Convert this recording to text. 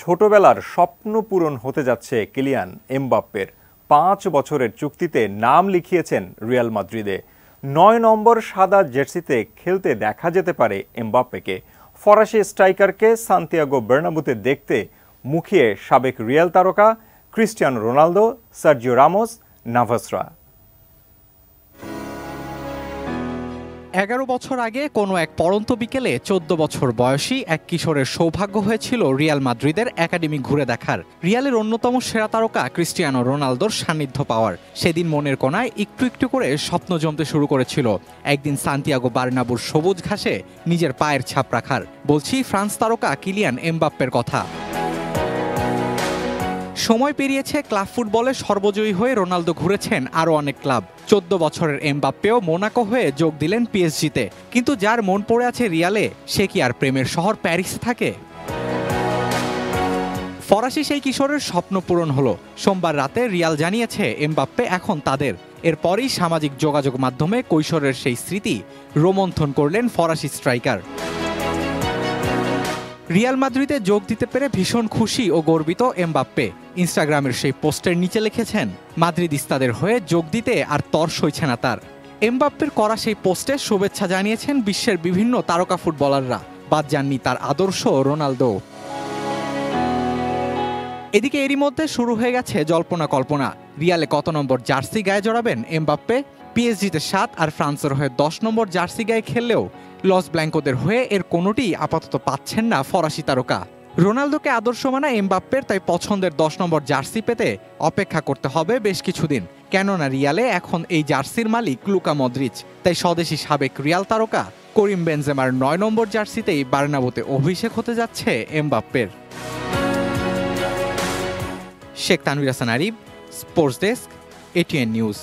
ছোটবেলার স্বপ্ন পূরণ হতে যাচ্ছে কিলিয়ান এমবাপ্পের। ৫ বছরের চুক্তিতে নাম লিখিয়েছেন রিয়াল মাদ্রিদে। ৯ নম্বর সাদা জার্সিতে খেলতে দেখা যেতে পারে এমবাপ্পেকে। ফরাসি স্ট্রাইকারকে সান্তিয়াগো বার্নাব্যুতে দেখতে মুখিয়ে সাবেক রিয়াল তারকা ক্রিস্টিয়ানো রোনালদো, সার্জিও রামোস, নাভাসরা। ১১ বছর আগে কোনো এক পড়ন্ত বিকেলে ১৪ বছর বয়সী এক কিশোরের সৌভাগ্য হয়েছিল রিয়াল মাদ্রিদের একাডেমি ঘুরে দেখার। রিয়ালের অন্যতম সেরা তারকা ক্রিস্টিয়ানো রোনালদোর সান্নিধ্য পাওয়ার। সেদিন মনের কোণায় একটু একটু করে স্বপ্ন জমতে শুরু করেছিল একদিন সান্তিয়াগো বার্নাব্যুর সবুজ ঘাসে নিজের পায়ের ছাপ রাখার। বলছি ফ্রান্স তারকা কিলিয়ান এমবাপ্পের কথা। সময় পেরিয়েছে, ক্লাব ফুটবলে সর্বজয়ী হয়ে রোনালদো ঘুরেছেন আরও অনেক ক্লাব। ১৪ বছরের এমবাপ্পেও মোনাকো হয়ে যোগ দিলেন পিএসজিতে। কিন্তু যার মন পড়ে আছে রিয়ালে, সে কি আর প্রেমের শহর প্যারিসে থাকে? ফরাসি সেই কিশোরের স্বপ্ন পূরণ হলো। সোমবার রাতে রিয়াল জানিয়েছে এমবাপ্পে এখন তাদের। এরপরই সামাজিক যোগাযোগ মাধ্যমে কৈশোরের সেই স্মৃতি রোমন্থন করলেন ফরাসি স্ট্রাইকার। রিয়াল মাদ্রিদে যোগ দিতে পেরে ভীষণ খুশি ও গর্বিত এমবাপ্পে। ইনস্টাগ্রামের সেই পোস্টের নিচে লিখেছেন, মাদ্রিদিস্তাদের হয়ে যোগ দিতে আর তর সইছে না তার। এমবাপ্পের করা সেই পোস্টে শুভেচ্ছা জানিয়েছেন বিশ্বের বিভিন্ন তারকা ফুটবলাররা। বাদ যাননি তার আদর্শ রোনালদো। এদিকে এরই মধ্যে শুরু হয়ে গেছে জল্পনা কল্পনা। রিয়ালে কত নম্বর জার্সি গায়ে জড়াবেন এমবাপ্পে? পিএসজিতে ৭ আর ফ্রান্সের হয়ে ১০ নম্বর জার্সি গায়ে খেললেও লস ব্ল্যাঙ্কোদের হয়ে এর কোনোটিই আপাতত পাচ্ছেন না ফরাসি তারকা। রোনালদোকে আদর্শ মানা এমবাপ্পের তাই পছন্দের ১০ নম্বর জার্সি পেতে অপেক্ষা করতে হবে বেশ কিছুদিন। কেননা রিয়ালে এখন এই জার্সির মালিক লুকা মদ্রিচ। তাই স্বদেশি সাবেক রিয়াল তারকা করিম বেনজেমার ৯ নম্বর জার্সিতেই বার্নাব্যুতে অভিষেক হতে যাচ্ছে এমবাপ্পের। Sheikh Tanvir Hasan Arif, sports desk, ATN news.